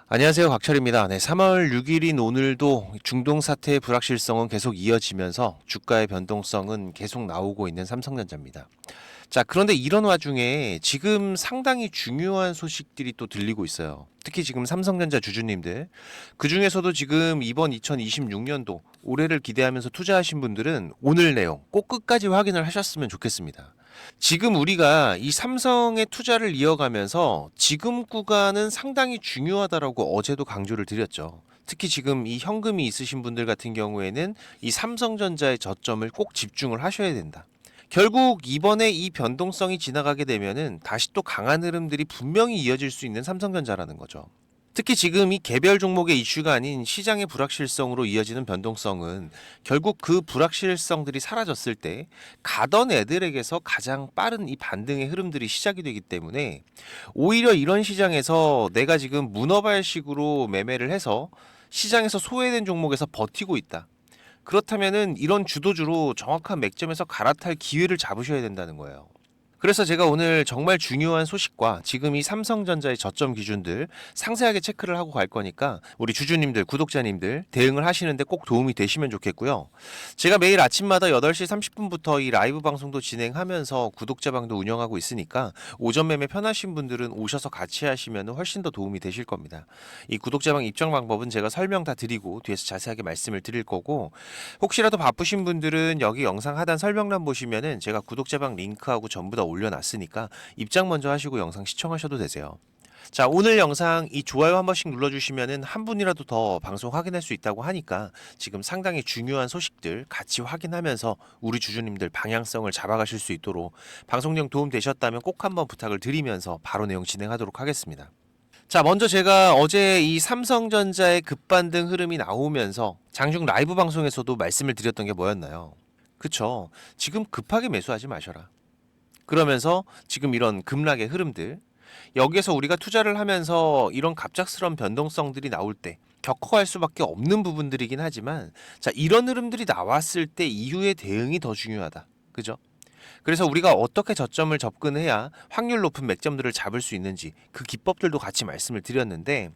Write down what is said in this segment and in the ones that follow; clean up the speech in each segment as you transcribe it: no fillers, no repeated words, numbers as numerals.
안녕하세요. 곽철입니다. 3월 6일인 오늘도 중동 사태의 불확실성은 계속 이어지면서 주가의 변동성은 계속 나오고 있는 삼성전자입니다. 자, 그런데 이런 와중에 지금 상당히 중요한 소식들이 또 들리고 있어요. 특히 지금 삼성전자 주주님들, 그 중에서도 지금 이번 2026년도 올해를 기대하면서 투자하신 분들은 오늘 내용 꼭 끝까지 확인을 하셨으면 좋겠습니다. 지금 우리가 이 삼성의 투자를 이어가면서 지금 구간은 상당히 중요하다라고 어제도 강조를 드렸죠. 특히 지금 이 현금이 있으신 분들 같은 경우에는 이 삼성전자의 저점을 꼭 집중을 하셔야 된다. 결국 이번에 이 변동성이 지나가게 되면은 다시 또 강한 흐름들이 분명히 이어질 수 있는 삼성전자라는 거죠. 특히 지금 이 개별 종목의 이슈가 아닌 시장의 불확실성으로 이어지는 변동성은 결국 그 불확실성들이 사라졌을 때 가던 애들에게서 가장 빠른 이 반등의 흐름들이 시작이 되기 때문에 오히려 이런 시장에서 내가 지금 문어발식으로 매매를 해서 시장에서 소외된 종목에서 버티고 있다. 그렇다면은 이런 주도주로 정확한 맥점에서 갈아탈 기회를 잡으셔야 된다는 거예요. 그래서 제가 오늘 정말 중요한 소식과 지금 이 삼성전자의 저점 기준들 상세하게 체크를 하고 갈 거니까 우리 주주님들, 구독자님들 대응을 하시는데 꼭 도움이 되시면 좋겠고요. 제가 매일 아침마다 8시 30분부터 이 라이브 방송도 진행하면서 구독자방도 운영하고 있으니까 오전 매매 편하신 분들은 오셔서 같이 하시면 훨씬 더 도움이 되실 겁니다. 이 구독자방 입장 방법은 제가 설명 다 드리고 뒤에서 자세하게 말씀을 드릴 거고, 혹시라도 바쁘신 분들은 여기 영상 하단 설명란 보시면은 제가 구독자방 링크하고 전부 다 올려놨으니까 입장 먼저 하시고 영상 시청하셔도 되세요. 자, 오늘 영상 이 좋아요 한 번씩 눌러주시면은 한 분이라도 더 방송 확인할 수 있다고 하니까 지금 상당히 중요한 소식들 같이 확인하면서 우리 주주님들 방향성을 잡아가실 수 있도록 방송 내용 도움 되셨다면 꼭 한번 부탁을 드리면서 바로 내용 진행하도록 하겠습니다. 자, 먼저 제가 어제 이 삼성전자의 급반등 흐름이 나오면서 장중 라이브 방송에서도 말씀을 드렸던 게 뭐였나요? 그쵸. 지금 급하게 매수하지 마셔라. 그러면서 지금 이런 급락의 흐름들, 여기에서 우리가 투자를 하면서 이런 갑작스러운 변동성들이 나올 때 겪어갈 수밖에 없는 부분들이긴 하지만, 자, 이런 흐름들이 나왔을 때 이후의 대응이 더 중요하다. 그죠? 그래서 우리가 어떻게 저점을 접근해야 확률 높은 맥점들을 잡을 수 있는지 그 기법들도 같이 말씀을 드렸는데,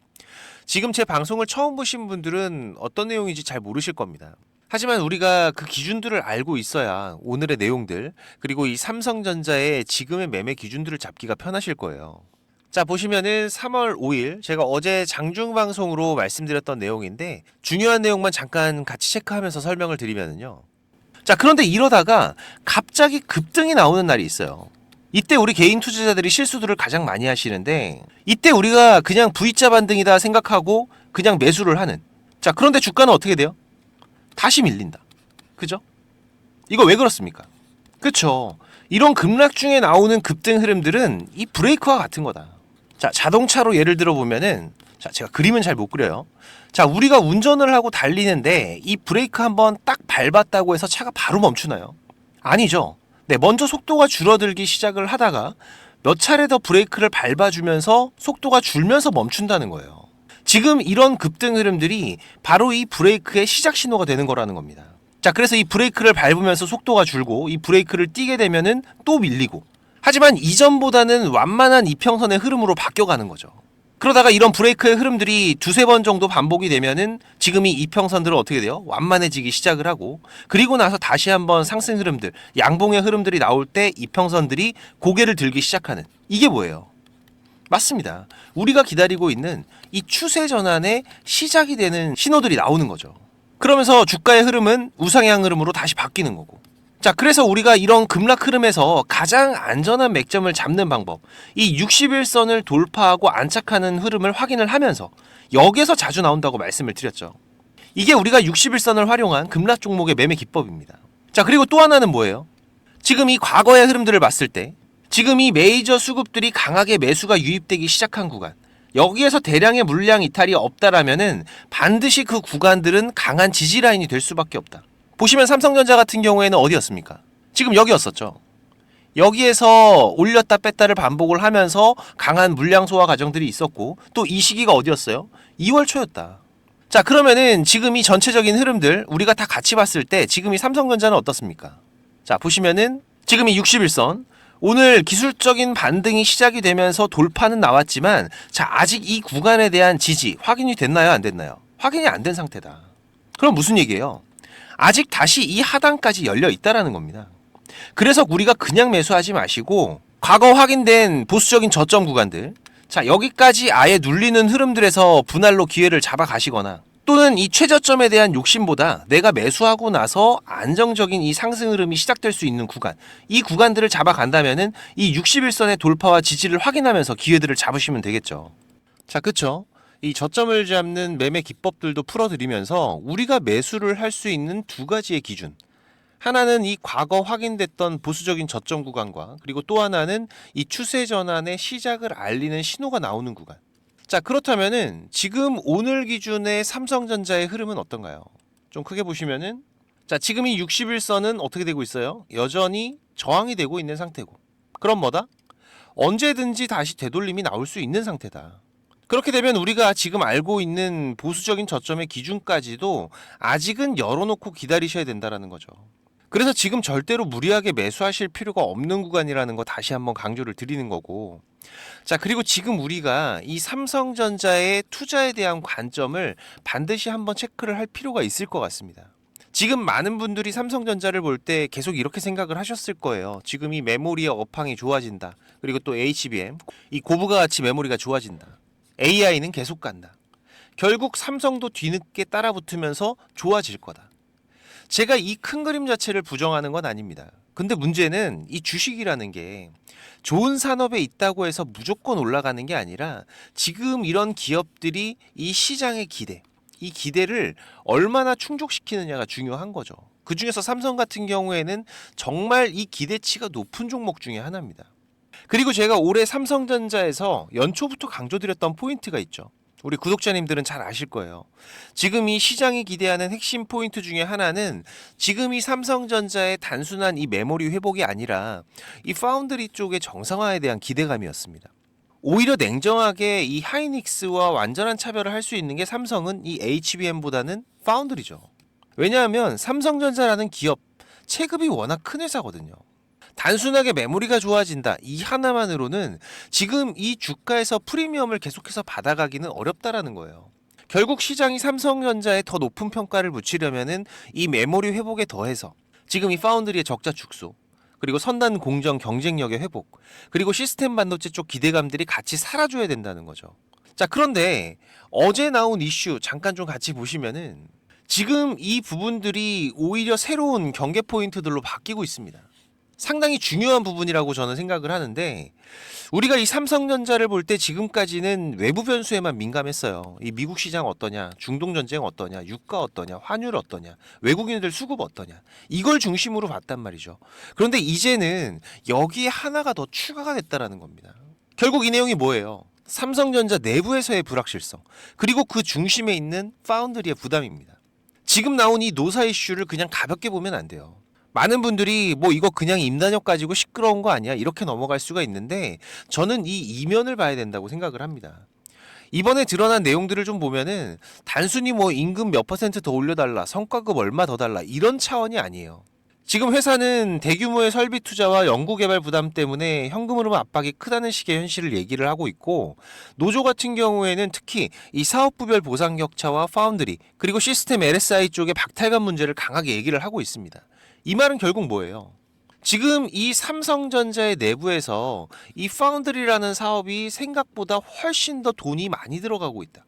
지금 제 방송을 처음 보신 분들은 어떤 내용인지 잘 모르실 겁니다. 하지만 우리가 그 기준들을 알고 있어야 오늘의 내용들, 그리고 이 삼성전자의 지금의 매매 기준들을 잡기가 편하실 거예요. 자, 보시면은 3월 5일 제가 어제 장중 방송으로 말씀드렸던 내용인데 중요한 내용만 잠깐 같이 체크하면서 설명을 드리면은요. 자, 그런데 이러다가 갑자기 급등이 나오는 날이 있어요. 이때 우리 개인 투자자들이 실수들을 가장 많이 하시는데, 이때 우리가 그냥 V자 반등이다 생각하고 그냥 매수를 하는. 자, 그런데 주가는 어떻게 돼요? 다시 밀린다. 그죠? 이거 왜 그렇습니까? 그쵸. 이런 급락 중에 나오는 급등 흐름들은 이 브레이크와 같은 거다. 자, 자동차로 예를 들어 보면은, 자, 제가 그림은 잘 못 그려요. 자, 우리가 운전을 하고 달리는데 이 브레이크 한번 딱 밟았다고 해서 차가 바로 멈추나요? 아니죠. 네, 먼저 속도가 줄어들기 시작을 하다가 몇 차례 더 브레이크를 밟아주면서 속도가 줄면서 멈춘다는 거예요. 지금 이런 급등 흐름들이 바로 이 브레이크의 시작 신호가 되는 거라는 겁니다. 자, 그래서 이 브레이크를 밟으면서 속도가 줄고 이 브레이크를 띄게 되면은 또 밀리고, 하지만 이전보다는 완만한 이평선의 흐름으로 바뀌어가는 거죠. 그러다가 이런 브레이크의 흐름들이 두세 번 정도 반복이 되면은 지금 이 이평선들은 어떻게 돼요? 완만해지기 시작을 하고, 그리고 나서 다시 한번 상승 흐름들, 양봉의 흐름들이 나올 때 이평선들이 고개를 들기 시작하는, 이게 뭐예요? 맞습니다. 우리가 기다리고 있는 이 추세 전환의 시작이 되는 신호들이 나오는 거죠. 그러면서 주가의 흐름은 우상향 흐름으로 다시 바뀌는 거고. 자, 그래서 우리가 이런 급락 흐름에서 가장 안전한 맥점을 잡는 방법, 이 60일선을 돌파하고 안착하는 흐름을 확인을 하면서 여기에서 자주 나온다고 말씀을 드렸죠. 이게 우리가 60일선을 활용한 급락 종목의 매매 기법입니다. 자, 그리고 또 하나는 뭐예요? 지금 이 과거의 흐름들을 봤을 때 지금 이 메이저 수급들이 강하게 매수가 유입되기 시작한 구간, 여기에서 대량의 물량 이탈이 없다라면은 반드시 그 구간들은 강한 지지 라인이 될 수밖에 없다. 보시면 삼성전자 같은 경우에는 어디였습니까? 지금 여기였었죠. 여기에서 올렸다 뺐다를 반복을 하면서 강한 물량 소화 과정들이 있었고, 또 이 시기가 어디였어요? 2월 초였다. 자, 그러면은 지금 이 전체적인 흐름들 우리가 다 같이 봤을 때 지금 이 삼성전자는 어떻습니까? 자, 보시면은 지금 이 60일선 오늘 기술적인 반등이 시작이 되면서 돌파는 나왔지만 자, 아직 이 구간에 대한 지지 확인이 됐나요? 안 됐나요? 확인이 안 된 상태다. 그럼 무슨 얘기예요? 아직 다시 이 하단까지 열려 있다라는 겁니다. 그래서 우리가 그냥 매수하지 마시고 과거 확인된 보수적인 저점 구간들, 자, 여기까지 아예 눌리는 흐름들에서 분할로 기회를 잡아 가시거나 또는 이 최저점에 대한 욕심보다 내가 매수하고 나서 안정적인 이 상승 흐름이 시작될 수 있는 구간, 이 구간들을 잡아간다면은 이 61선의 돌파와 지지를 확인하면서 기회들을 잡으시면 되겠죠. 자, 그쵸? 이 저점을 잡는 매매 기법들도 풀어드리면서 우리가 매수를 할 수 있는 두 가지의 기준, 하나는 이 과거 확인됐던 보수적인 저점 구간과 그리고 또 하나는 이 추세 전환의 시작을 알리는 신호가 나오는 구간. 자, 그렇다면은 지금 오늘 기준의 삼성전자의 흐름은 어떤가요? 좀 크게 보시면은 자, 지금 이 61선은 어떻게 되고 있어요? 여전히 저항이 되고 있는 상태고. 그럼 뭐다? 언제든지 다시 되돌림이 나올 수 있는 상태다. 그렇게 되면 우리가 지금 알고 있는 보수적인 저점의 기준까지도 아직은 열어놓고 기다리셔야 된다는 거죠. 그래서 지금 절대로 무리하게 매수하실 필요가 없는 구간이라는 거 다시 한번 강조를 드리는 거고. 자, 그리고 지금 우리가 이 삼성전자의 투자에 대한 관점을 반드시 한번 체크를 할 필요가 있을 것 같습니다. 지금 많은 분들이 삼성전자를 볼 때 계속 이렇게 생각을 하셨을 거예요. 지금 이 메모리의 업황이 좋아진다. 그리고 또 HBM, 이 고부가 가치 메모리가 좋아진다. AI는 계속 간다. 결국 삼성도 뒤늦게 따라붙으면서 좋아질 거다. 제가 이 큰 그림 자체를 부정하는 건 아닙니다. 근데 문제는 이 주식이라는 게 좋은 산업에 있다고 해서 무조건 올라가는 게 아니라 지금 이런 기업들이 이 시장의 기대, 이 기대를 얼마나 충족시키느냐가 중요한 거죠. 그 중에서 삼성 같은 경우에는 정말 이 기대치가 높은 종목 중에 하나입니다. 그리고 제가 올해 삼성전자에서 연초부터 강조드렸던 포인트가 있죠. 우리 구독자님들은 잘 아실 거예요. 지금 이 시장이 기대하는 핵심 포인트 중에 하나는 지금 이 삼성전자의 단순한 이 메모리 회복이 아니라 이 파운드리 쪽의 정상화에 대한 기대감이었습니다. 오히려 냉정하게 이 하이닉스와 완전한 차별을 할 수 있는 게 삼성은 이 HBM보다는 파운드리죠. 왜냐하면 삼성전자라는 기업 체급이 워낙 큰 회사거든요. 단순하게 메모리가 좋아진다 이 하나만으로는 지금 이 주가에서 프리미엄을 계속해서 받아가기는 어렵다라는 거예요. 결국 시장이 삼성전자에 더 높은 평가를 붙이려면은 이 메모리 회복에 더해서 지금 이 파운드리의 적자 축소, 그리고 선단 공정 경쟁력의 회복, 그리고 시스템 반도체 쪽 기대감들이 같이 사라져야 된다는 거죠. 자, 그런데 어제 나온 이슈 잠깐 좀 같이 보시면은 지금 이 부분들이 오히려 새로운 경계 포인트들로 바뀌고 있습니다. 상당히 중요한 부분이라고 저는 생각을 하는데, 우리가 이 삼성전자를 볼 때 지금까지는 외부 변수에만 민감했어요. 이 미국 시장 어떠냐, 중동 전쟁 어떠냐, 유가 어떠냐, 환율 어떠냐, 외국인들 수급 어떠냐, 이걸 중심으로 봤단 말이죠. 그런데 이제는 여기에 하나가 더 추가가 됐다라는 겁니다. 결국 이 내용이 뭐예요? 삼성전자 내부에서의 불확실성, 그리고 그 중심에 있는 파운드리의 부담입니다. 지금 나온 이 노사 이슈를 그냥 가볍게 보면 안 돼요. 많은 분들이 뭐 이거 그냥 임단협 가지고 시끄러운 거 아니야? 이렇게 넘어갈 수가 있는데 저는 이 이면을 봐야 된다고 생각을 합니다. 이번에 드러난 내용들을 좀 보면은 단순히 뭐 임금 몇 퍼센트 더 올려달라, 성과급 얼마 더 달라 이런 차원이 아니에요. 지금 회사는 대규모의 설비 투자와 연구개발 부담 때문에 현금 흐름 압박이 크다는 식의 현실을 얘기를 하고 있고, 노조 같은 경우에는 특히 이 사업부별 보상 격차와 파운드리 그리고 시스템 LSI 쪽의 박탈감 문제를 강하게 얘기를 하고 있습니다. 이 말은 결국 뭐예요? 지금 이 삼성전자의 내부에서 이 파운드리라는 사업이 생각보다 훨씬 더 돈이 많이 들어가고 있다.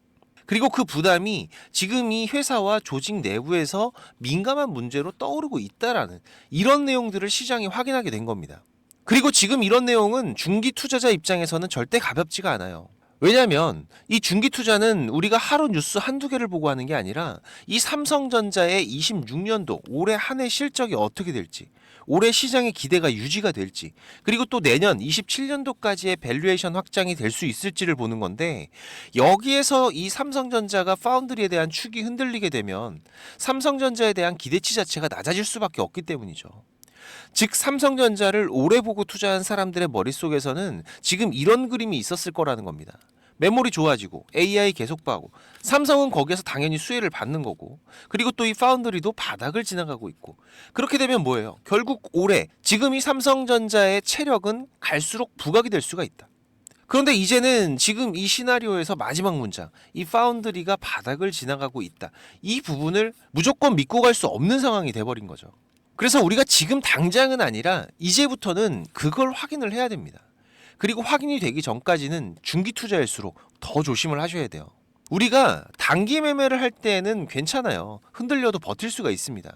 그리고 그 부담이 지금 이 회사와 조직 내부에서 민감한 문제로 떠오르고 있다라는 이런 내용들을 시장이 확인하게 된 겁니다. 그리고 지금 이런 내용은 중기 투자자 입장에서는 절대 가볍지가 않아요. 왜냐하면 이 중기 투자는 우리가 하루 뉴스 한두 개를 보고 하는 게 아니라 이 삼성전자의 26년도 올해 한 해 실적이 어떻게 될지, 올해 시장의 기대가 유지가 될지, 그리고 또 내년 27년도까지의 밸류에이션 확장이 될 수 있을지를 보는 건데, 여기에서 이 삼성전자가 파운드리에 대한 축이 흔들리게 되면 삼성전자에 대한 기대치 자체가 낮아질 수밖에 없기 때문이죠. 즉 삼성전자를 오래 보고 투자한 사람들의 머릿속에서는 지금 이런 그림이 있었을 거라는 겁니다. 메모리 좋아지고 AI 계속 봐고 삼성은 거기에서 당연히 수혜를 받는 거고 그리고 또 이 파운드리도 바닥을 지나가고 있고 그렇게 되면 뭐예요? 결국 올해 지금 이 삼성전자의 체력은 갈수록 부각이 될 수가 있다. 그런데 이제는 지금 이 시나리오에서 마지막 문장 이 파운드리가 바닥을 지나가고 있다. 이 부분을 무조건 믿고 갈 수 없는 상황이 돼버린 거죠. 그래서 우리가 지금 당장은 아니라 이제부터는 그걸 확인을 해야 됩니다. 그리고 확인이 되기 전까지는 중기 투자일수록 더 조심을 하셔야 돼요. 우리가 단기 매매를 할 때는 괜찮아요. 흔들려도 버틸 수가 있습니다.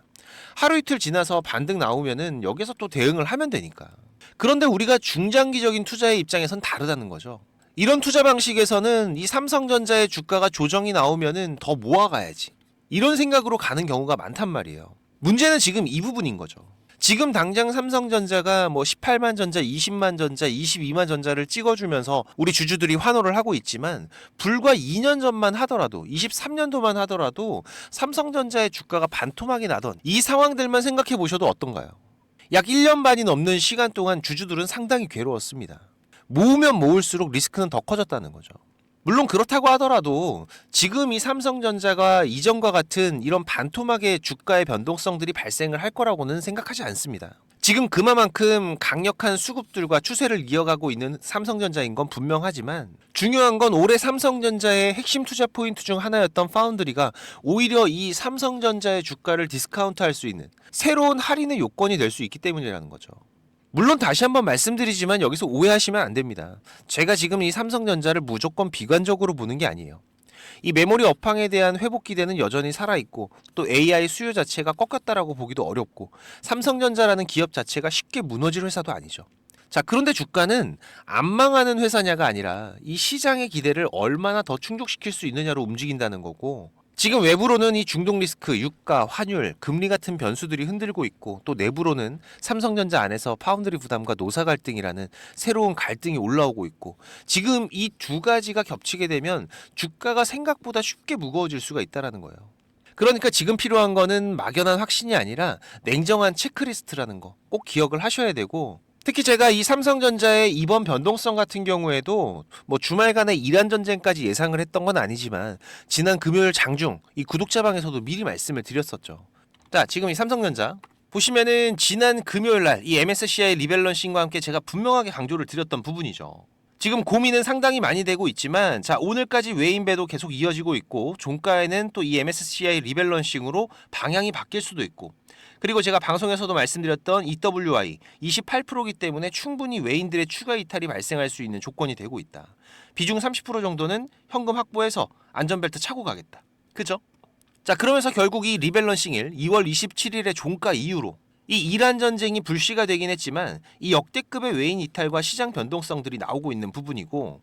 하루 이틀 지나서 반등 나오면은 여기서 또 대응을 하면 되니까. 그런데 우리가 중장기적인 투자의 입장에선 다르다는 거죠. 이런 투자 방식에서는 이 삼성전자의 주가가 조정이 나오면은 더 모아가야지. 이런 생각으로 가는 경우가 많단 말이에요. 문제는 지금 이 부분인 거죠. 지금 당장 삼성전자가 뭐 18만 전자, 20만 전자, 22만 전자를 찍어주면서 우리 주주들이 환호를 하고 있지만 불과 2년 전만 하더라도 23년도만 하더라도 삼성전자의 주가가 반토막이 나던 이 상황들만 생각해 보셔도 어떤가요? 약 1년 반이 넘는 시간 동안 주주들은 상당히 괴로웠습니다. 모으면 모을수록 리스크는 더 커졌다는 거죠. 물론 그렇다고 하더라도 지금 이 삼성전자가 이전과 같은 이런 반토막의 주가의 변동성들이 발생을 할 거라고는 생각하지 않습니다. 지금 그만큼 강력한 수급들과 추세를 이어가고 있는 삼성전자인 건 분명하지만 중요한 건 올해 삼성전자의 핵심 투자 포인트 중 하나였던 파운드리가 오히려 이 삼성전자의 주가를 디스카운트할 수 있는 새로운 할인의 요건이 될 수 있기 때문이라는 거죠. 물론 다시 한번 말씀드리지만 여기서 오해하시면 안 됩니다. 제가 지금 이 삼성전자를 무조건 비관적으로 보는 게 아니에요. 이 메모리 업황에 대한 회복 기대는 여전히 살아있고 또 AI 수요 자체가 꺾였다라고 보기도 어렵고 삼성전자라는 기업 자체가 쉽게 무너질 회사도 아니죠. 자, 그런데 주가는 안 망하는 회사냐가 아니라 이 시장의 기대를 얼마나 더 충족시킬 수 있느냐로 움직인다는 거고 지금 외부로는 이 중동 리스크, 유가, 환율, 금리 같은 변수들이 흔들고 있고 또 내부로는 삼성전자 안에서 파운드리 부담과 노사 갈등이라는 새로운 갈등이 올라오고 있고 지금 이 두 가지가 겹치게 되면 주가가 생각보다 쉽게 무거워질 수가 있다는 거예요. 그러니까 지금 필요한 거는 막연한 확신이 아니라 냉정한 체크리스트라는 거 꼭 기억을 하셔야 되고 특히 제가 이 삼성전자의 이번 변동성 같은 경우에도 뭐 주말간의 이란 전쟁까지 예상을 했던 건 아니지만 지난 금요일 장중 이 구독자방에서도 미리 말씀을 드렸었죠. 자, 지금 이 삼성전자 보시면은 지난 금요일 날 이 MSCI 리밸런싱과 함께 제가 분명하게 강조를 드렸던 부분이죠. 지금 고민은 상당히 많이 되고 있지만 자, 오늘까지 외인배도 계속 이어지고 있고 종가에는 또 이 MSCI 리밸런싱으로 방향이 바뀔 수도 있고 그리고 제가 방송에서도 말씀드렸던 EWI 28%이기 때문에 충분히 외인들의 추가 이탈이 발생할 수 있는 조건이 되고 있다. 비중 30% 정도는 현금 확보해서 안전벨트 차고 가겠다. 그죠? 자, 그러면서 결국 이 리밸런싱일 2월 27일의 종가 이후로 이 이란 전쟁이 불씨가 되긴 했지만 이 역대급의 외인 이탈과 시장 변동성들이 나오고 있는 부분이고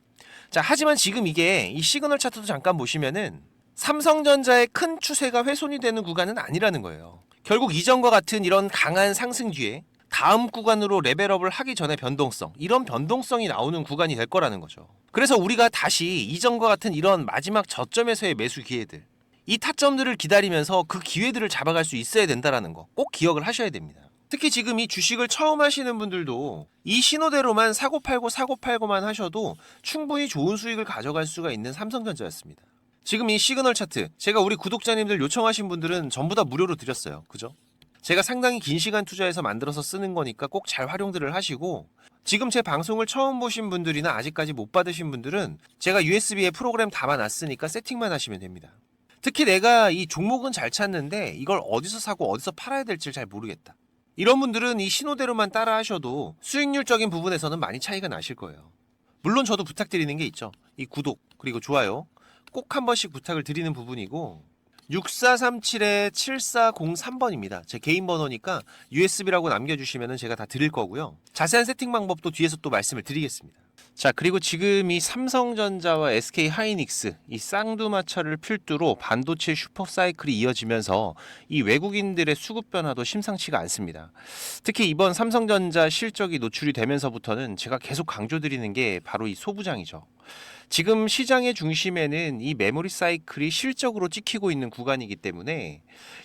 자, 하지만 지금 이게 이 시그널 차트도 잠깐 보시면은 삼성전자의 큰 추세가 훼손이 되는 구간은 아니라는 거예요. 결국 이전과 같은 이런 강한 상승 뒤에 다음 구간으로 레벨업을 하기 전에 변동성, 이런 변동성이 나오는 구간이 될 거라는 거죠. 그래서 우리가 다시 이전과 같은 이런 마지막 저점에서의 매수 기회들, 이 타점들을 기다리면서 그 기회들을 잡아갈 수 있어야 된다는 거 꼭 기억을 하셔야 됩니다. 특히 지금 이 주식을 처음 하시는 분들도 이 신호대로만 사고 팔고만 하셔도 충분히 좋은 수익을 가져갈 수가 있는 삼성전자였습니다. 지금 이 시그널 차트 제가 우리 구독자님들 요청하신 분들은 전부 다 무료로 드렸어요. 그죠? 제가 상당히 긴 시간 투자해서 만들어서 쓰는 거니까 꼭 잘 활용들을 하시고 지금 제 방송을 처음 보신 분들이나 아직까지 못 받으신 분들은 제가 USB에 프로그램 담아놨으니까 세팅만 하시면 됩니다. 특히 내가 이 종목은 잘 찾는데 이걸 어디서 사고 어디서 팔아야 될지 잘 모르겠다. 이런 분들은 이 신호대로만 따라 하셔도 수익률적인 부분에서는 많이 차이가 나실 거예요. 물론 저도 부탁드리는 게 있죠. 이 구독 그리고 좋아요 꼭 한 번씩 부탁을 드리는 부분이고 6437-7403번입니다. 제 개인 번호니까 USB라고 남겨주시면 제가 다 드릴 거고요. 자세한 세팅 방법도 뒤에서 또 말씀을 드리겠습니다. 자, 그리고 지금 이 삼성전자와 SK하이닉스 이 쌍두마차를 필두로 반도체 슈퍼사이클이 이어지면서 이 외국인들의 수급 변화도 심상치가 않습니다. 특히 이번 삼성전자 실적이 노출이 되면서부터는 제가 계속 강조드리는 게 바로 이 소부장이죠. 지금 시장의 중심에는 이 메모리 사이클이 실적으로 찍히고 있는 구간이기 때문에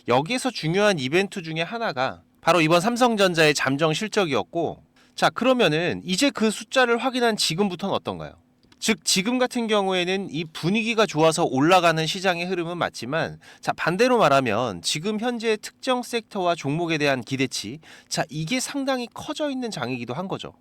여기에서 중요한 이벤트 중에 하나가 바로 이번 삼성전자의 잠정 실적이었고 자, 그러면은 이제 그 숫자를 확인한 지금부터는 어떤가요? 즉 지금 같은 경우에는 이 분위기가 좋아서 올라가는 시장의 흐름은 맞지만, 자 반대로 말하면 지금 현재 특정 섹터와 종목에 대한 기대치, 자 이게 상당히 커져 있는 장이기도 한 거죠.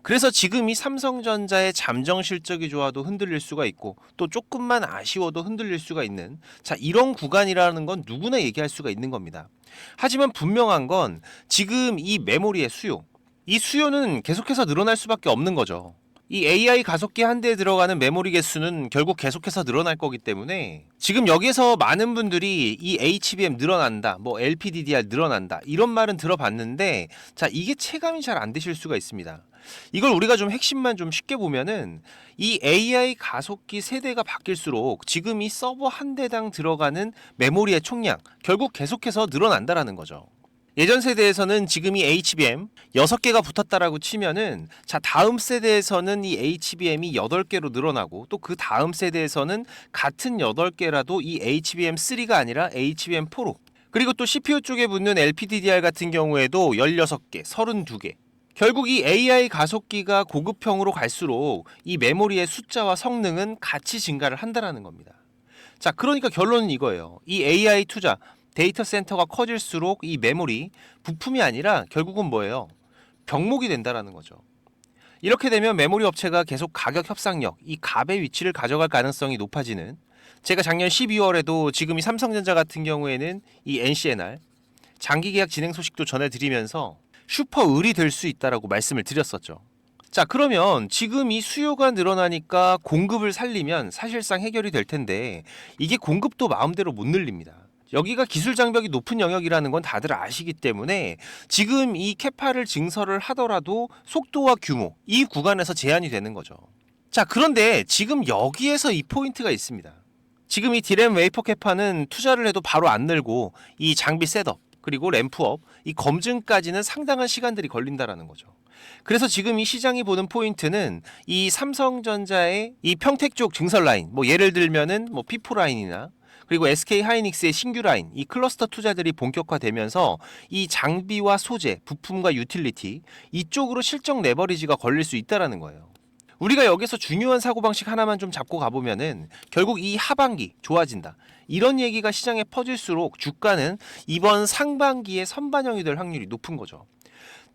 그래서 지금 이 삼성전자의 잠정 실적이 좋아도 흔들릴 수가 있고, 또 조금만 아쉬워도 흔들릴 수가 있는, 자 이런 구간이라는 건 누구나 얘기할 수가 있는 겁니다. 하지만 분명한 건 지금 이 메모리의 수요, 이 수요는 계속해서 늘어날 수밖에 없는 거죠. 이 AI 가속기 한 대에 들어가는 메모리 개수는 결국 계속해서 늘어날 거기 때문에, 지금 여기서 많은 분들이 이 HBM 늘어난다, 뭐 LPDDR 늘어난다 이런 말은 들어봤는데, 자 이게 체감이 잘 안 되실 수가 있습니다. 이걸 우리가 좀 핵심만 좀 쉽게 보면은, 이 AI 가속기 세대가 바뀔수록 지금 이 서버 한 대당 들어가는 메모리의 총량 결국 계속해서 늘어난다라는 거죠. 예전 세대에서는 지금 이 HBM 6개가 붙었다라고 치면은, 자 다음 세대에서는 이 HBM이 8개로 늘어나고, 또 그 다음 세대에서는 같은 8개라도 이 HBM3가 아니라 HBM4로, 그리고 또 CPU 쪽에 붙는 LPDDR 같은 경우에도 16개, 32개. 결국 이 AI 가속기가 고급형으로 갈수록 이 메모리의 숫자와 성능은 같이 증가를 한다라는 겁니다. 자 그러니까 결론은 이거예요. 이 AI 투자, 데이터 센터가 커질수록 이 메모리 부품이 아니라 결국은 뭐예요? 병목이 된다라는 거죠. 이렇게 되면 메모리 업체가 계속 가격 협상력, 이 갑의 위치를 가져갈 가능성이 높아지는, 제가 작년 12월에도 지금 이 삼성전자 같은 경우에는 이 NCNR 장기 계약 진행 소식도 전해드리면서 슈퍼 을이 될 수 있다라고 말씀을 드렸었죠. 자 그러면 지금 이 수요가 늘어나니까 공급을 살리면 사실상 해결이 될 텐데, 이게 공급도 마음대로 못 늘립니다. 여기가 기술 장벽이 높은 영역이라는 건 다들 아시기 때문에 지금 이 캐파를 증설을 하더라도 속도와 규모, 이 구간에서 제한이 되는 거죠. 자 그런데 지금 여기에서 이 포인트가 있습니다. 지금 이 디램 웨이퍼 캐파는 투자를 해도 바로 안 늘고, 이 장비 셋업 그리고 램프업, 이 검증까지는 상당한 시간들이 걸린다라는 거죠. 그래서 지금 이 시장이 보는 포인트는 이 삼성전자의 이 평택 쪽 증설 라인, 뭐 예를 들면은 뭐 P4 라인이나, 그리고 SK 하이닉스의 신규 라인, 이 클러스터 투자들이 본격화되면서 이 장비와 소재, 부품과 유틸리티, 이쪽으로 실적 레버리지가 걸릴 수 있다라는 거예요. 우리가 여기서 중요한 사고방식 하나만 좀 잡고 가보면은, 결국 이 하반기 좋아진다, 이런 얘기가 시장에 퍼질수록 주가는 이번 상반기에 선반영이 될 확률이 높은 거죠.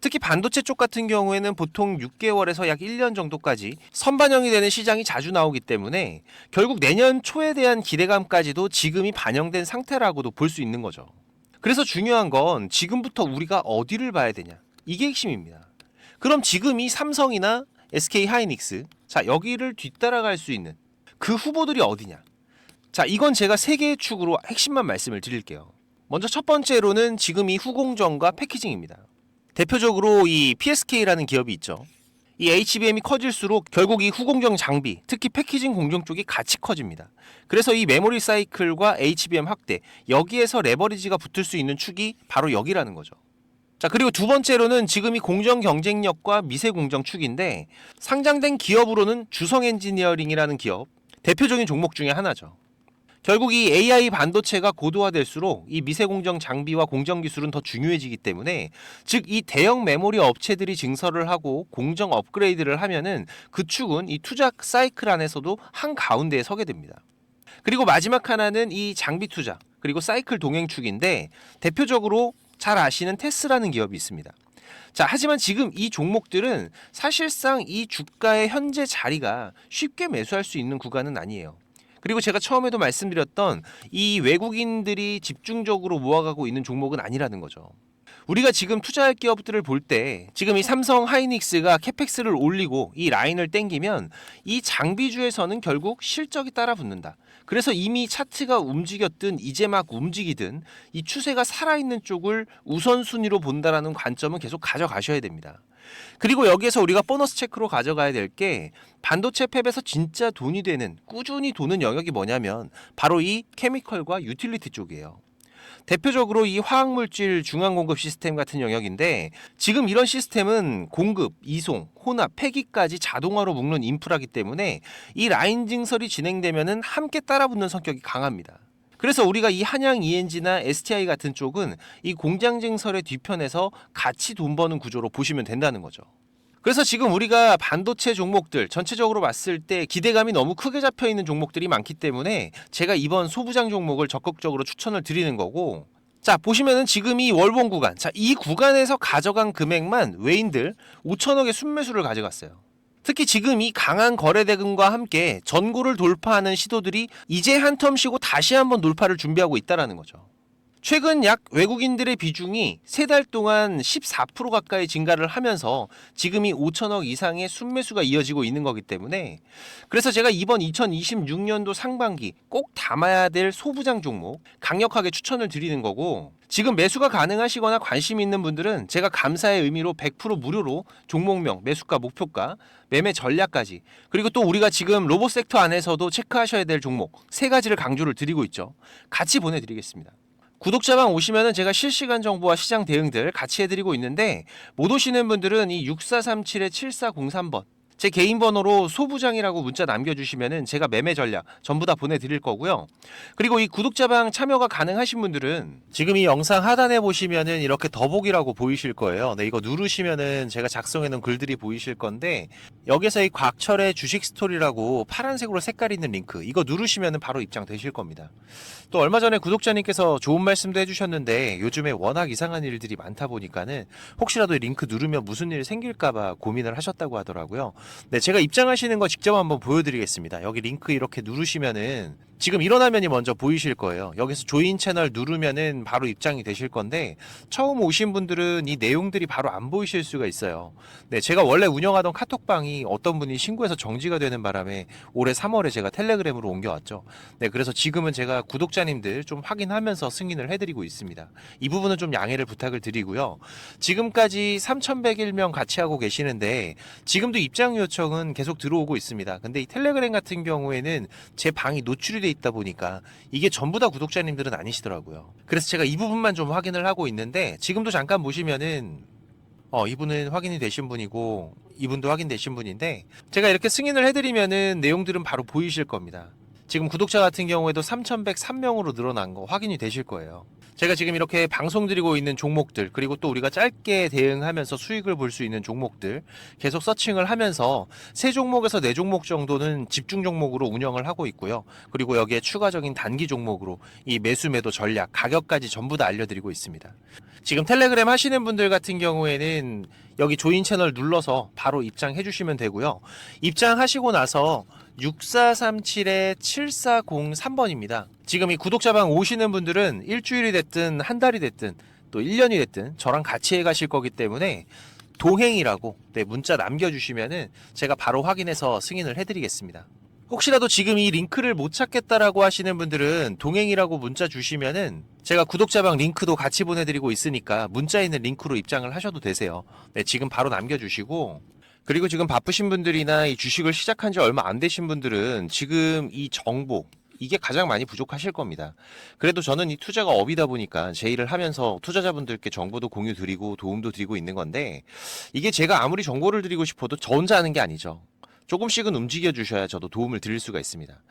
특히 반도체 쪽 같은 경우에는 보통 6개월에서 약 1년 정도까지 선반영이 되는 시장이 자주 나오기 때문에, 결국 내년 초에 대한 기대감까지도 지금이 반영된 상태라고도 볼 수 있는 거죠. 그래서 중요한 건 지금부터 우리가 어디를 봐야 되냐, 이게 핵심입니다. 그럼 지금 이 삼성이나 SK 하이닉스, 자 여기를 뒤따라갈 수 있는 그 후보들이 어디냐. 자 이건 제가 세 개의 축으로 핵심만 말씀을 드릴게요. 먼저 첫 번째로는 지금 이 후공정과 패키징입니다. 대표적으로 이 PSK라는 기업이 있죠. 이 HBM이 커질수록 결국 이 후공정 장비, 특히 패키징 공정 쪽이 같이 커집니다. 그래서 이 메모리 사이클과 HBM 확대, 여기에서 레버리지가 붙을 수 있는 축이 바로 여기라는 거죠. 자 그리고 두 번째로는 지금 이 공정 경쟁력과 미세 공정 축인데, 상장된 기업으로는 주성 엔지니어링이라는 기업, 대표적인 종목 중에 하나죠. 결국 이 AI 반도체가 고도화될수록 이 미세공정 장비와 공정 기술은 더 중요해지기 때문에, 즉 이 대형 메모리 업체들이 증설을 하고 공정 업그레이드를 하면은 그 축은 이 투자 사이클 안에서도 한 가운데에 서게 됩니다. 그리고 마지막 하나는 이 장비 투자 그리고 사이클 동행 축인데, 대표적으로 잘 아시는 테스라는 기업이 있습니다. 자, 하지만 지금 이 종목들은 사실상 이 주가의 현재 자리가 쉽게 매수할 수 있는 구간은 아니에요. 그리고 제가 처음에도 말씀드렸던 이 외국인들이 집중적으로 모아가고 있는 종목은 아니라는 거죠. 우리가 지금 투자할 기업들을 볼 때, 지금 이 삼성 하이닉스가 캐펙스를 올리고 이 라인을 땡기면 이 장비주에서는 결국 실적이 따라 붙는다. 그래서 이미 차트가 움직였든 이제 막 움직이든 이 추세가 살아있는 쪽을 우선순위로 본다라는 관점은 계속 가져가셔야 됩니다. 그리고 여기에서 우리가 보너스 체크로 가져가야 될 게, 반도체 팹에서 진짜 돈이 되는, 꾸준히 도는 영역이 뭐냐면 바로 이 케미컬과 유틸리티 쪽이에요. 대표적으로 이 화학물질 중앙 공급 시스템 같은 영역인데, 지금 이런 시스템은 공급, 이송, 혼합, 폐기까지 자동화로 묶는 인프라기 때문에 이 라인 증설이 진행되면은 함께 따라붙는 성격이 강합니다. 그래서 우리가 이 한양 ENG나 STI 같은 쪽은 이 공장 증설의 뒤편에서 같이 돈 버는 구조로 보시면 된다는 거죠. 그래서 지금 우리가 반도체 종목들 전체적으로 봤을 때 기대감이 너무 크게 잡혀 있는 종목들이 많기 때문에 제가 이번 소부장 종목을 적극적으로 추천을 드리는 거고, 자 보시면은 지금 이 월봉 구간, 자 이 구간에서 가져간 금액만 외인들 5천억의 순매수를 가져갔어요. 특히 지금 이 강한 거래 대금과 함께 전고를 돌파하는 시도들이 이제 한 텀 쉬고 다시 한번 돌파를 준비하고 있다라는 거죠. 최근 약 외국인들의 비중이 3달 동안 14% 가까이 증가를 하면서 지금 이 5천억 이상의 순매수가 이어지고 있는 거기 때문에, 그래서 제가 이번 2026년도 상반기 꼭 담아야 될 소부장 종목 강력하게 추천을 드리는 거고, 지금 매수가 가능하시거나 관심 있는 분들은 제가 감사의 의미로 100% 무료로 종목명, 매수가, 목표가, 매매 전략까지, 그리고 또 우리가 지금 로봇 섹터 안에서도 체크하셔야 될 종목 3가지를 강조를 드리고 있죠. 같이 보내드리겠습니다. 구독자방 오시면은 제가 실시간 정보와 시장 대응들 같이 해드리고 있는데, 못 오시는 분들은 이 6437-7403번 제 개인 번호로 소부장이라고 문자 남겨주시면은 제가 매매 전략 전부 다 보내드릴 거고요. 그리고 이 구독자방 참여가 가능하신 분들은 지금 이 영상 하단에 보시면은 이렇게 더보기라고 보이실 거예요. 네, 이거 누르시면은 제가 작성해 놓은 글들이 보이실 건데, 여기서 이 곽철의 주식 스토리라고 파란색으로 색깔 있는 링크, 이거 누르시면은 바로 입장되실 겁니다. 또 얼마 전에 구독자님께서 좋은 말씀도 해주셨는데, 요즘에 워낙 이상한 일들이 많다 보니까는 혹시라도 이 링크 누르면 무슨 일 생길까봐 고민을 하셨다고 하더라고요. 네, 제가 입장하시는 거 직접 한번 보여드리겠습니다. 여기 링크 이렇게 누르시면은 지금 이런 화면이 먼저 보이실 거예요. 여기서 조인 채널 누르면은 바로 입장이 되실 건데, 처음 오신 분들은 이 내용들이 바로 안 보이실 수가 있어요. 네, 제가 원래 운영하던 카톡방이 어떤 분이 신고해서 정지가 되는 바람에 올해 3월에 제가 텔레그램으로 옮겨왔죠. 네, 그래서 지금은 제가 구독자님들 좀 확인하면서 승인을 해드리고 있습니다. 이 부분은 좀 양해를 부탁을 드리고요. 지금까지 3,101명 같이 하고 계시는데 지금도 입장 요청은 계속 들어오고 있습니다. 근데 이 텔레그램 같은 경우에는 제 방이 노출이 돼 있다 보니까 이게 전부 다 구독자님들은 아니시더라고요. 그래서 제가 이 부분만 좀 확인을 하고 있는데, 지금도 잠깐 보시면은 이분은 확인이 되신 분이고 이분도 확인되신 분인데, 제가 이렇게 승인을 해드리면은 내용들은 바로 보이실 겁니다. 지금 구독자 같은 경우에도 3,103명으로 늘어난 거 확인이 되실 거예요. 제가 지금 이렇게 방송 드리고 있는 종목들, 그리고 또 우리가 짧게 대응하면서 수익을 볼 수 있는 종목들 계속 서칭을 하면서 3종목에서 4종목 정도는 집중 종목으로 운영을 하고 있고요. 그리고 여기에 추가적인 단기 종목으로 이 매수 매도 전략, 가격까지 전부 다 알려드리고 있습니다. 지금 텔레그램 하시는 분들 같은 경우에는 여기 조인 채널 눌러서 바로 입장해 주시면 되고요. 입장하시고 나서 6437-7403번입니다. 지금 이 구독자방 오시는 분들은 일주일이 됐든 한 달이 됐든 또 1년이 됐든 저랑 같이 해 가실 거기 때문에 동행이라고 문자 남겨주시면은 제가 바로 확인해서 승인을 해드리겠습니다. 혹시라도 지금 이 링크를 못 찾겠다라고 하시는 분들은 동행이라고 문자 주시면은 제가 구독자방 링크도 같이 보내드리고 있으니까 문자에 있는 링크로 입장을 하셔도 되세요. 네, 지금 바로 남겨주시고, 그리고 지금 바쁘신 분들이나 이 주식을 시작한 지 얼마 안 되신 분들은 지금 이 정보, 이게 가장 많이 부족하실 겁니다. 그래도 저는 이 투자가 업이다 보니까 제 일을 하면서 투자자분들께 정보도 공유 드리고 도움도 드리고 있는 건데, 이게 제가 아무리 정보를 드리고 싶어도 저 혼자 하는 게 아니죠. 조금씩은 움직여 주셔야 저도 도움을 드릴 수가 있습니다.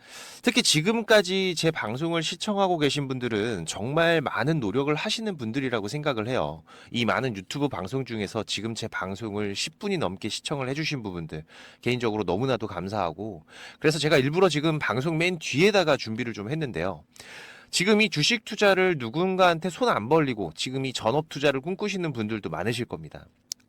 특히 지금까지 제 방송을 시청하고 계신 분들은 정말 많은 노력을 하시는 분들이라고 생각을 해요. 이 많은 유튜브 방송 중에서 지금 제 방송을 10분이 넘게 시청을 해주신 부분들 개인적으로 너무나도 감사하고, 그래서 제가 일부러 지금 방송 맨 뒤에다가 준비를 좀 했는데요. 지금 이 주식 투자를 누군가한테 손 안 벌리고 지금 이 전업 투자를 꿈꾸시는 분들도 많으실 겁니다.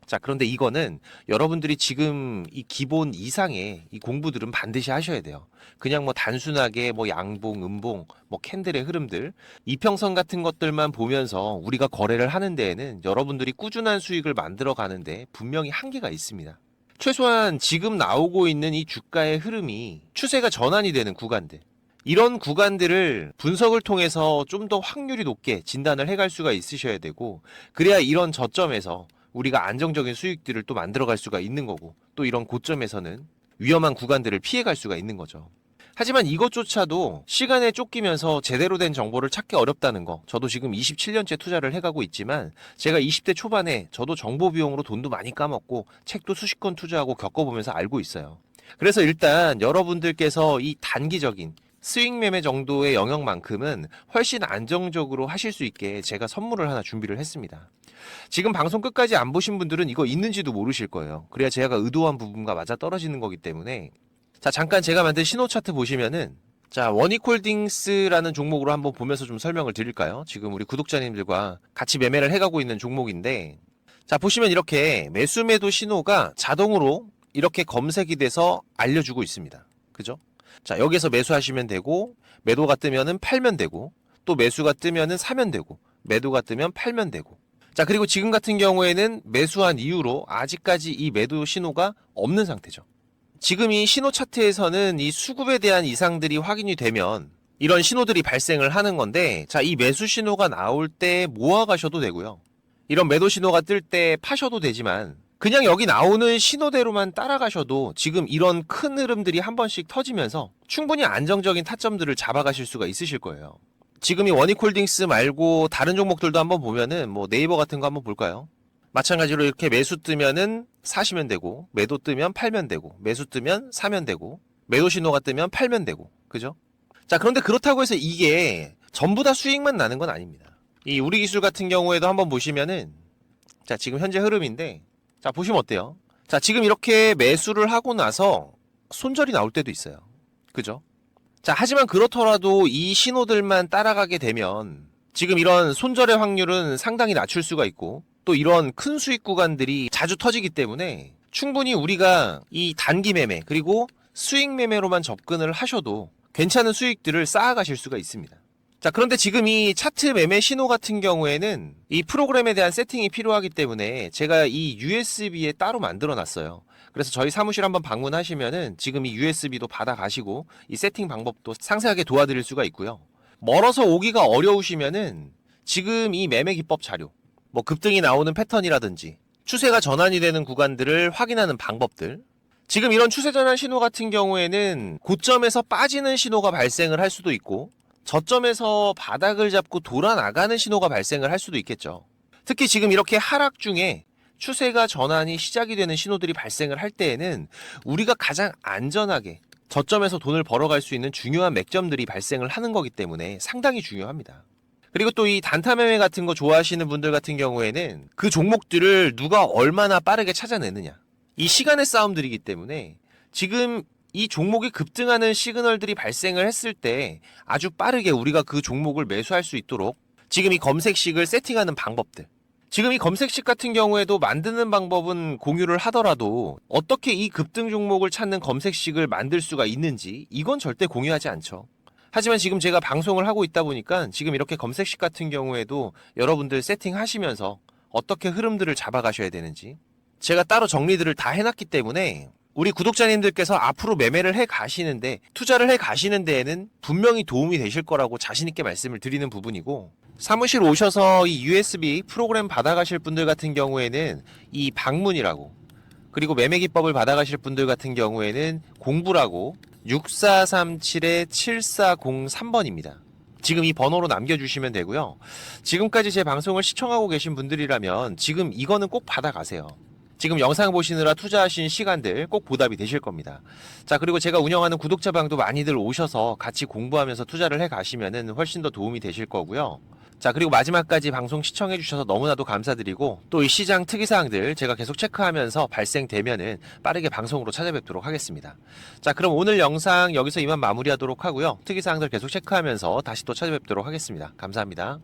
자, 그런데 이거는 여러분들이 지금 이 기본 이상의 이 공부들은 반드시 하셔야 돼요. 그냥 뭐 단순하게 뭐 양봉, 음봉, 뭐 캔들의 흐름들, 이평선 같은 것들만 보면서 우리가 거래를 하는 데에는 여러분들이 꾸준한 수익을 만들어 가는데 분명히 한계가 있습니다. 최소한 지금 나오고 있는 이 주가의 흐름이 추세가 전환이 되는 구간들, 이런 구간들을 분석을 통해서 좀 더 확률이 높게 진단을 해갈 수가 있으셔야 되고, 그래야 이런 저점에서 우리가 안정적인 수익들을 또 만들어갈 수가 있는 거고, 또 이런 고점에서는 위험한 구간들을 피해갈 수가 있는 거죠. 하지만 이것조차도 시간에 쫓기면서 제대로 된 정보를 찾기 어렵다는 거, 저도 지금 27년째 투자를 해가고 있지만 제가 20대 초반에 저도 정보 비용으로 돈도 많이 까먹고 책도 수십 권 투자하고 겪어보면서 알고 있어요. 그래서 일단 여러분들께서 이 단기적인 스윙 매매 정도의 영역만큼은 훨씬 안정적으로 하실 수 있게 제가 선물을 하나 준비를 했습니다. 지금 방송 끝까지 안 보신 분들은 이거 있는지도 모르실 거예요. 그래야 제가 의도한 부분과 맞아 떨어지는 거기 때문에. 자, 잠깐 제가 만든 신호 차트 보시면은, 자, 원익홀딩스라는 종목으로 한번 보면서 좀 설명을 드릴까요? 지금 우리 구독자님들과 같이 매매를 해가고 있는 종목인데, 자, 보시면 이렇게 매수 매도 신호가 자동으로 이렇게 검색이 돼서 알려주고 있습니다. 그죠? 자, 여기서 매수하시면 되고, 매도가 뜨면은 팔면 되고, 또 매수가 뜨면은 사면 되고, 매도가 뜨면 팔면 되고. 자, 그리고 지금 같은 경우에는 매수한 이후로 아직까지 이 매도 신호가 없는 상태죠. 지금 이 신호 차트에서는 이 수급에 대한 이상들이 확인이 되면 이런 신호들이 발생을 하는 건데, 자, 이 매수 신호가 나올 때 모아가셔도 되고요. 이런 매도 신호가 뜰 때 파셔도 되지만, 그냥 여기 나오는 신호대로만 따라가셔도 지금 이런 큰 흐름들이 한 번씩 터지면서 충분히 안정적인 타점들을 잡아가실 수가 있으실 거예요. 지금 이 원익홀딩스 말고 다른 종목들도 한번 보면은 뭐 네이버 같은 거 한번 볼까요? 마찬가지로 이렇게 매수 뜨면은 사시면 되고, 매도 뜨면 팔면 되고, 매수 뜨면 사면 되고, 매도 신호가 뜨면 팔면 되고, 그죠? 자, 그런데 그렇다고 해서 이게 전부 다 수익만 나는 건 아닙니다. 이 우리 기술 같은 경우에도 한번 보시면은, 자, 지금 현재 흐름인데, 자, 보시면 어때요? 자, 지금 이렇게 매수를 하고 나서 손절이 나올 때도 있어요. 그죠? 자, 하지만 그렇더라도 이 신호들만 따라가게 되면 지금 이런 손절의 확률은 상당히 낮출 수가 있고, 또 이런 큰 수익 구간들이 자주 터지기 때문에 충분히 우리가 이 단기 매매 그리고 수익 매매로만 접근을 하셔도 괜찮은 수익들을 쌓아가실 수가 있습니다. 자, 그런데 지금 이 차트 매매 신호 같은 경우에는 이 프로그램에 대한 세팅이 필요하기 때문에 제가 이 USB에 따로 만들어 놨어요. 그래서 저희 사무실 한번 방문하시면은 지금 이 USB도 받아 가시고 이 세팅 방법도 상세하게 도와드릴 수가 있고요. 멀어서 오기가 어려우시면은 지금 이 매매 기법 자료, 뭐 급등이 나오는 패턴이라든지 추세가 전환이 되는 구간들을 확인하는 방법들, 지금 이런 추세 전환 신호 같은 경우에는 고점에서 빠지는 신호가 발생을 할 수도 있고, 저점에서 바닥을 잡고 돌아 나가는 신호가 발생을 할 수도 있겠죠. 특히 지금 이렇게 하락 중에 추세가 전환이 시작이 되는 신호들이 발생을 할 때에는 우리가 가장 안전하게 저점에서 돈을 벌어갈 수 있는 중요한 맥점들이 발생을 하는 거기 때문에 상당히 중요합니다. 그리고 또 이 단타 매매 같은 거 좋아하시는 분들 같은 경우에는 그 종목들을 누가 얼마나 빠르게 찾아내느냐, 이 시간의 싸움들이기 때문에 지금 이 종목이 급등하는 시그널들이 발생을 했을 때 아주 빠르게 우리가 그 종목을 매수할 수 있도록 지금 이 검색식을 세팅하는 방법들, 지금 이 검색식 같은 경우에도 만드는 방법은 공유를 하더라도 어떻게 이 급등 종목을 찾는 검색식을 만들 수가 있는지 이건 절대 공유하지 않죠. 하지만 지금 제가 방송을 하고 있다 보니까 지금 이렇게 검색식 같은 경우에도 여러분들 세팅하시면서 어떻게 흐름들을 잡아가셔야 되는지 제가 따로 정리들을 다 해놨기 때문에 우리 구독자님들께서 앞으로 매매를 해 가시는데, 투자를 해 가시는 데에는 분명히 도움이 되실 거라고 자신있게 말씀을 드리는 부분이고, 사무실 오셔서 이 USB 프로그램 받아가실 분들 같은 경우에는 이 방문이라고, 그리고 매매 기법을 받아가실 분들 같은 경우에는 공부라고 6437-7403번입니다. 지금 이 번호로 남겨주시면 되고요. 지금까지 제 방송을 시청하고 계신 분들이라면 지금 이거는 꼭 받아가세요. 지금 영상 보시느라 투자하신 시간들 꼭 보답이 되실 겁니다. 자, 그리고 제가 운영하는 구독자방도 많이들 오셔서 같이 공부하면서 투자를 해 가시면은 훨씬 더 도움이 되실 거고요. 자, 그리고 마지막까지 방송 시청해 주셔서 너무나도 감사드리고, 또 이 시장 특이사항들 제가 계속 체크하면서 발생되면은 빠르게 방송으로 찾아뵙도록 하겠습니다. 자, 그럼 오늘 영상 여기서 이만 마무리하도록 하고요. 특이사항들 계속 체크하면서 다시 또 찾아뵙도록 하겠습니다. 감사합니다.